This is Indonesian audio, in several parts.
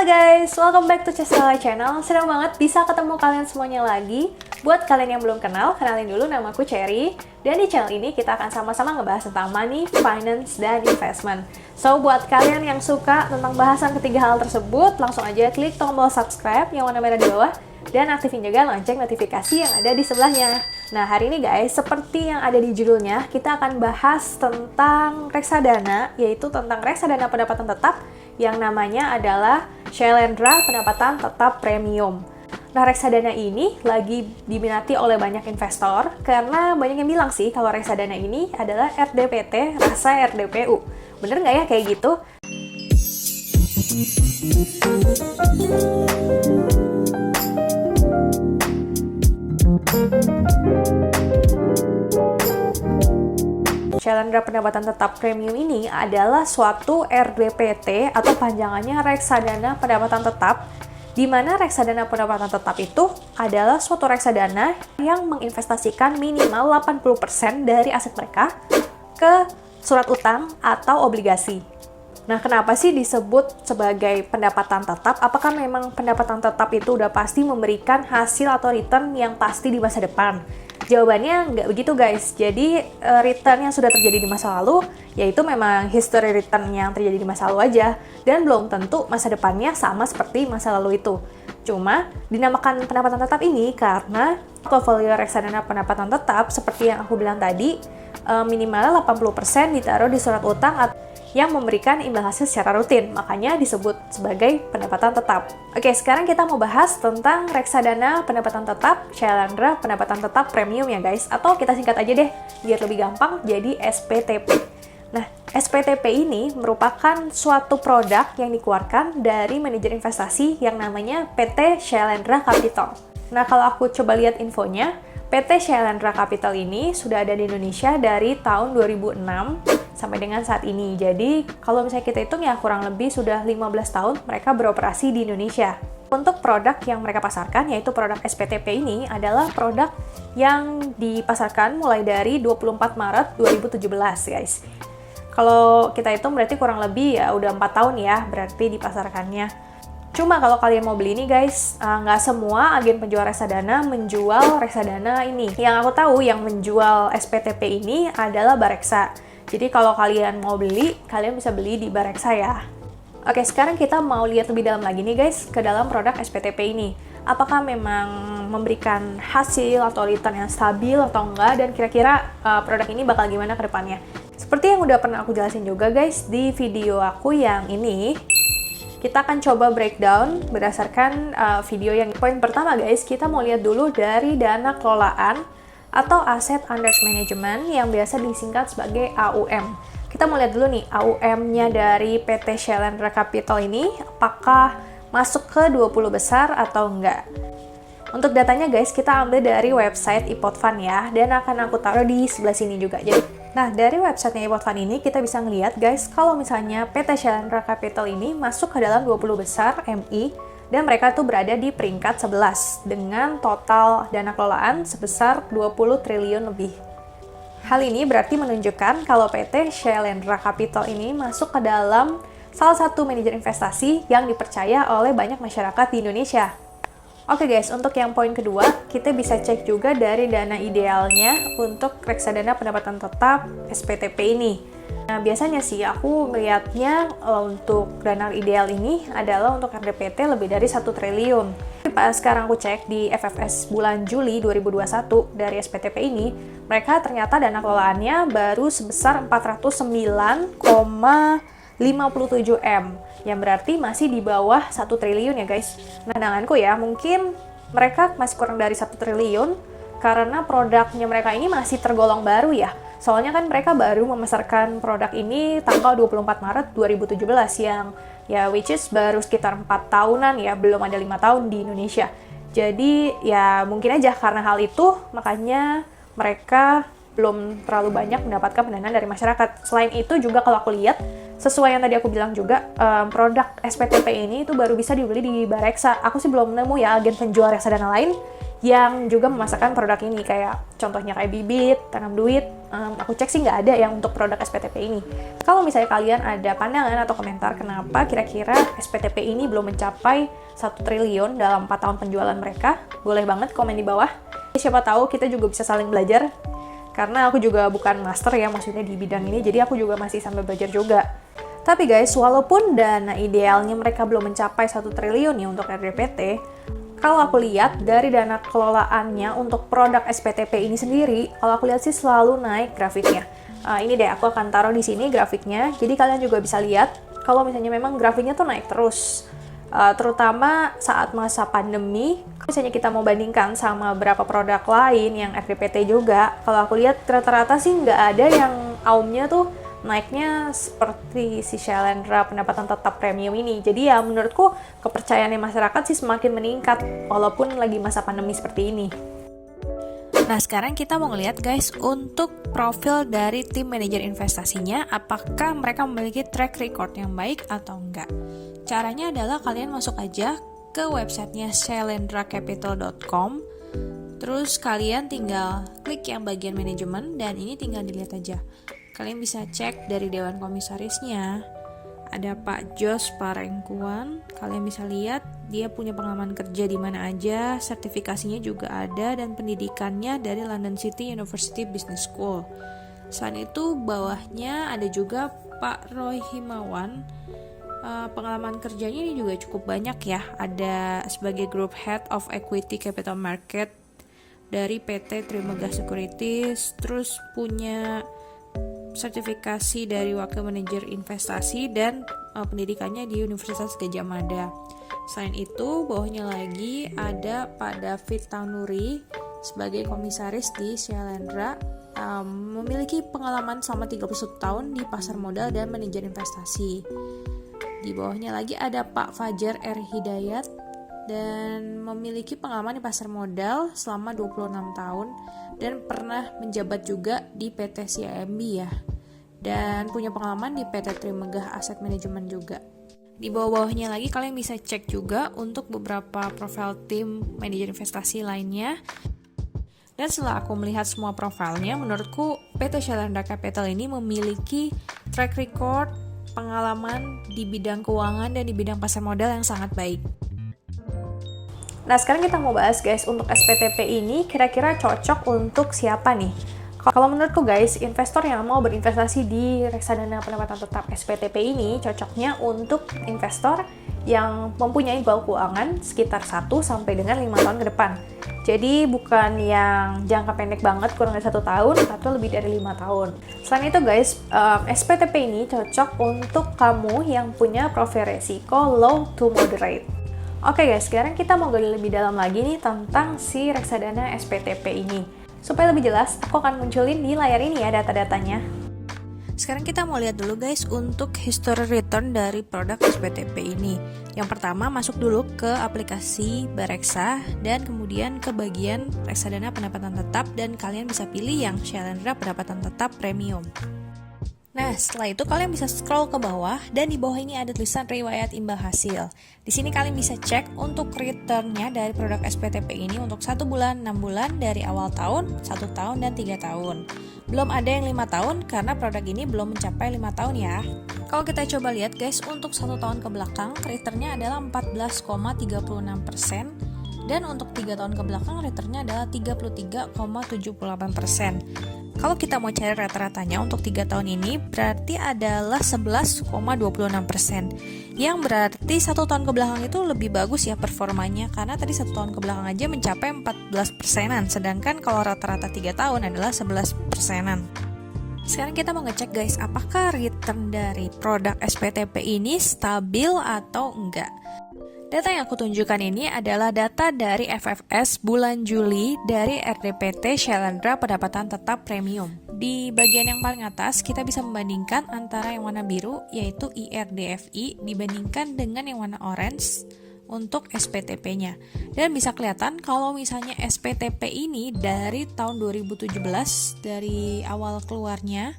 Halo guys, welcome back to Cesela Channel. Senang banget bisa ketemu kalian semuanya lagi. Buat kalian yang belum kenal, kenalin dulu, nama aku Cherry. Dan di channel ini kita akan sama-sama ngebahas tentang money, finance, dan investment. So, buat kalian yang suka tentang bahasan ketiga hal tersebut, langsung aja klik tombol subscribe yang warna merah di bawah. Dan aktifin juga lonceng notifikasi yang ada di sebelahnya. Nah, hari ini guys, seperti yang ada di judulnya, kita akan bahas tentang reksadana, yaitu tentang reksadana pendapatan tetap yang namanya adalah Shailendra Pendapatan Tetap Premium. Nah, reksadana ini lagi diminati oleh banyak investor karena banyak yang bilang sih kalau reksadana ini adalah RDPT rasa RDPU. Bener nggak ya kayak gitu? Shailendra Pendapatan Tetap Premium ini adalah suatu RDPT atau panjangannya Reksadana Pendapatan Tetap, di mana reksadana pendapatan tetap itu adalah suatu reksadana yang menginvestasikan minimal 80% dari aset mereka ke surat utang atau obligasi. Nah, kenapa sih disebut sebagai pendapatan tetap? Apakah memang pendapatan tetap itu udah pasti memberikan hasil atau return yang pasti di masa depan? Jawabannya nggak begitu guys. Jadi return yang sudah terjadi di masa lalu, yaitu memang history return yang terjadi di masa lalu aja. Dan belum tentu masa depannya sama seperti masa lalu itu. Cuma dinamakan pendapatan tetap ini karena portfolio reksadana pendapatan tetap seperti yang aku bilang tadi, minimal 80% ditaruh di surat utang yang memberikan imbal hasil secara rutin, makanya disebut sebagai pendapatan tetap. Oke, sekarang kita mau bahas tentang reksadana pendapatan tetap, Shailendra Pendapatan Tetap Premium ya guys, atau kita singkat aja deh, biar lebih gampang, jadi SPTP. Nah, SPTP ini merupakan suatu produk yang dikeluarkan dari manajer investasi yang namanya PT Shailendra Capital. Nah, kalau aku coba lihat infonya, PT Shailendra Capital ini sudah ada di Indonesia dari tahun 2006 sampai dengan saat ini. Jadi, kalau misalnya kita hitung ya kurang lebih sudah 15 tahun mereka beroperasi di Indonesia. Untuk produk yang mereka pasarkan, yaitu produk SPTP ini adalah produk yang dipasarkan mulai dari 24 Maret 2017, guys. Kalau kita hitung berarti kurang lebih ya udah 4 tahun ya berarti dipasarkannya. Cuma kalau kalian mau beli ini guys, nggak semua agen penjual reksadana menjual reksadana ini. Yang aku tahu yang menjual SPTP ini adalah Bareksa. Jadi kalau kalian mau beli, kalian bisa beli di Bareksa ya. Oke, sekarang kita mau lihat lebih dalam lagi nih guys, ke dalam produk SPTP ini. Apakah memang memberikan hasil atau return yang stabil atau enggak, dan kira-kira produk ini bakal gimana ke depannya. Seperti yang udah pernah aku jelasin juga guys, di video aku yang ini, kita akan coba breakdown berdasarkan video yang poin pertama guys, kita mau lihat dulu dari dana kelolaan atau Asset Under Management yang biasa disingkat sebagai AUM. Kita mau lihat dulu nih AUM-nya dari PT Shailendra Capital ini apakah masuk ke 20 besar atau enggak. Untuk datanya guys, kita ambil dari website iPortFund ya, dan akan aku taruh di sebelah sini juga. Nah, dari websitenya iPortFund ini kita bisa ngelihat guys, kalau misalnya PT Shailendra Capital ini masuk ke dalam 20 besar MI, dan mereka tuh berada di peringkat 11 dengan total dana kelolaan sebesar 20 triliun lebih. Hal ini berarti menunjukkan kalau PT Shailendra Capital ini masuk ke dalam salah satu manajer investasi yang dipercaya oleh banyak masyarakat di Indonesia. Oke guys, untuk yang poin kedua, kita bisa cek juga dari dana idealnya untuk reksadana pendapatan tetap SPTP ini. Nah, biasanya sih aku melihatnya untuk dana ideal ini adalah untuk RDPT lebih dari 1 triliun. Pas sekarang aku cek di FFS bulan Juli 2021 dari SPTP ini, mereka ternyata dana kelolaannya baru sebesar 409,57 M, yang berarti masih di bawah 1 triliun ya guys. Nah, pandanganku ya, mungkin mereka masih kurang dari 1 triliun karena produknya mereka ini masih tergolong baru ya. Soalnya kan mereka baru memasarkan produk ini tanggal 24 Maret 2017 yang ya which is baru sekitar 4 tahunan ya, belum ada 5 tahun di Indonesia. Jadi ya mungkin aja karena hal itu makanya mereka belum terlalu banyak mendapatkan pendanaan dari masyarakat. Selain itu juga kalau aku lihat, sesuai yang tadi aku bilang juga, produk SPTP ini itu baru bisa dibeli di Bareksa. Aku sih belum nemu ya agen penjual reksadana lain yang juga memasarkan produk ini, kayak contohnya kayak Bibit, Tanam Duit. Aku cek sih nggak ada yang untuk produk SPTP ini. Kalau misalnya kalian ada pandangan atau komentar kenapa kira-kira SPTP ini belum mencapai 1 triliun dalam 4 tahun penjualan mereka, boleh banget komen di bawah. Siapa tahu kita juga bisa saling belajar, karena aku juga bukan master ya maksudnya di bidang ini, jadi aku juga masih sambil belajar juga. Tapi guys, walaupun dana idealnya mereka belum mencapai 1 triliun ya untuk RDPT, kalau aku lihat dari dana kelolaannya untuk produk SPTP ini sendiri, kalau aku lihat sih selalu naik grafiknya. Ini deh, aku akan taruh di sini grafiknya, jadi kalian juga bisa lihat kalau misalnya memang grafiknya tuh naik terus. Terutama saat masa pandemi, misalnya kita mau bandingkan sama beberapa produk lain yang RDPT juga, kalau aku lihat rata-rata sih nggak ada yang AUM-nya tuh naiknya seperti si Shalendra pendapatan tetap premium ini. Jadi ya menurutku kepercayaannya masyarakat sih semakin meningkat walaupun lagi masa pandemi seperti ini. Nah, sekarang kita mau ngeliat guys untuk profil dari tim manajer investasinya, apakah mereka memiliki track record yang baik atau enggak. Caranya adalah kalian masuk aja ke websitenya shalendracapital.com, terus kalian tinggal klik yang bagian manajemen dan ini tinggal dilihat aja. Kalian bisa cek dari dewan komisarisnya, ada Pak Jos Parengkuan. Kalian bisa lihat dia punya pengalaman kerja di mana aja, sertifikasinya juga ada, dan pendidikannya dari London City University Business School. Selain itu bawahnya ada juga Pak Roy Himawan. Pengalaman kerjanya ini juga cukup banyak ya. Ada sebagai Group Head of Equity Capital Market dari PT Trimegah Securities, terus punya sertifikasi dari wakil manajer investasi dan pendidikannya di Universitas Gadjah Mada. Selain itu, bawahnya lagi ada Pak David Tanuri sebagai komisaris di Shalendra, memiliki pengalaman selama 31 tahun di pasar modal dan manajer investasi. Di bawahnya lagi ada Pak Fajar R. Hidayat dan memiliki pengalaman di pasar modal selama 26 tahun dan pernah menjabat juga di PT CIMB ya, dan punya pengalaman di PT Trimegah Asset Management juga. Di bawah-bawahnya lagi kalian bisa cek juga untuk beberapa profil tim manajer investasi lainnya. Dan setelah aku melihat semua profilnya, menurutku PT Shalendra Capital ini memiliki track record pengalaman di bidang keuangan dan di bidang pasar modal yang sangat baik. Nah, sekarang kita mau bahas guys, untuk SPTP ini kira-kira cocok untuk siapa nih? Kalau menurutku guys, investor yang mau berinvestasi di reksadana pendapatan tetap SPTP ini cocoknya untuk investor yang mempunyai goal keuangan sekitar 1 sampai dengan 5 tahun ke depan. Jadi bukan yang jangka pendek banget, kurang dari 1 tahun atau lebih dari 5 tahun. Selain itu guys, SPTP ini cocok untuk kamu yang punya profil resiko low to moderate. Oke guys, sekarang kita mau gali lebih dalam lagi nih tentang si reksadana SPTP ini. Supaya lebih jelas, aku akan munculin di layar ini ya data-datanya. Sekarang kita mau lihat dulu guys untuk history return dari produk SPTP ini. Yang pertama, masuk dulu ke aplikasi Bareksa dan kemudian ke bagian reksadana pendapatan tetap dan kalian bisa pilih yang Shalendra pendapatan tetap premium. Nah, setelah itu kalian bisa scroll ke bawah dan di bawah ini ada tulisan riwayat imbal hasil. Di sini kalian bisa cek untuk returnnya dari produk SPTP ini untuk 1 bulan, 6 bulan, dari awal tahun, 1 tahun, dan 3 tahun. Belum ada yang 5 tahun karena produk ini belum mencapai 5 tahun ya. Kalau kita coba lihat guys, untuk 1 tahun ke belakang, returnnya adalah 14,36%. Dan untuk 3 tahun ke belakang, returnnya adalah 33,78%. Kalau kita mau cari rata-ratanya untuk 3 tahun ini, berarti adalah 11,26%. Yang berarti 1 tahun ke belakang itu lebih bagus ya performanya, karena tadi 1 tahun ke belakang aja mencapai 14%, sedangkan kalau rata-rata 3 tahun adalah 11%. Sekarang kita mau ngecek guys, apakah return dari produk SPTP ini stabil atau enggak. Data yang aku tunjukkan ini adalah data dari FFS bulan Juli dari RDPT Shalendra pendapatan tetap premium. Di bagian yang paling atas, kita bisa membandingkan antara yang warna biru, yaitu IRDFI, dibandingkan dengan yang warna orange, untuk SPTP-nya. Dan bisa kelihatan kalau misalnya SPTP ini dari tahun 2017, dari awal keluarnya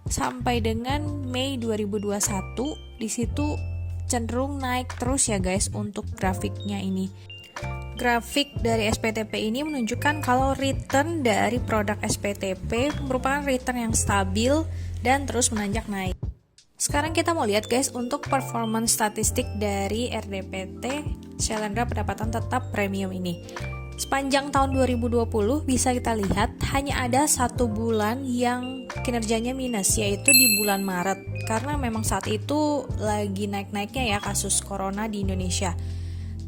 sampai dengan Mei 2021, di situ cenderung naik terus ya guys untuk grafiknya ini. Grafik dari SPTP ini menunjukkan kalau return dari produk SPTP merupakan return yang stabil dan terus menanjak naik. Sekarang kita mau lihat guys untuk performance statistik dari RDPT Shalendra Pendapatan Tetap Premium ini. Sepanjang tahun 2020 bisa kita lihat hanya ada 1 bulan yang kinerjanya minus, yaitu di bulan Maret, karena memang saat itu lagi naik-naiknya ya kasus corona di Indonesia.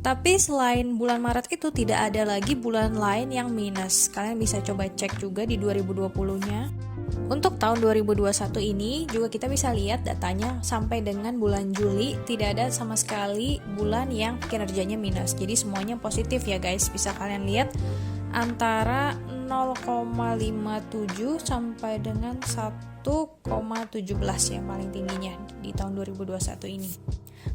Tapi selain bulan Maret itu tidak ada lagi bulan lain yang minus. Kalian bisa coba cek juga di 2020-nya. Untuk tahun 2021 ini juga kita bisa lihat datanya sampai dengan bulan Juli tidak ada sama sekali bulan yang kinerjanya minus. Jadi semuanya positif ya guys. Bisa kalian lihat antara 0,57 sampai dengan 1,17 yang paling tingginya di tahun 2021 ini.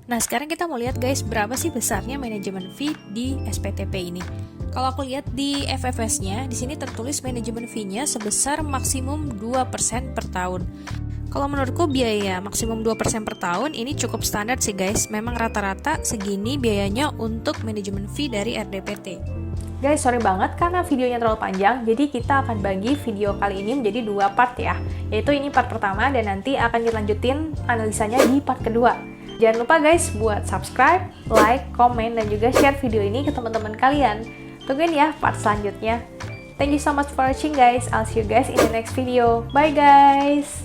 Nah, sekarang kita mau lihat guys, berapa sih besarnya manajemen fee di SPTP ini. Kalau aku lihat di FFS-nya, di sini tertulis manajemen fee-nya sebesar maksimum 2% per tahun. Kalau menurutku biaya maksimum 2% per tahun ini cukup standar sih guys. Memang rata-rata segini biayanya untuk manajemen fee dari RDPT. Guys, sorry banget karena videonya terlalu panjang, jadi kita akan bagi video kali ini menjadi 2 part ya. Yaitu ini part pertama dan nanti akan dilanjutin analisanya di part kedua. Jangan lupa guys buat subscribe, like, komen, dan juga share video ini ke teman-teman kalian. Tungguin ya part selanjutnya. Thank you so much for watching guys. I'll see you guys in the next video. Bye guys!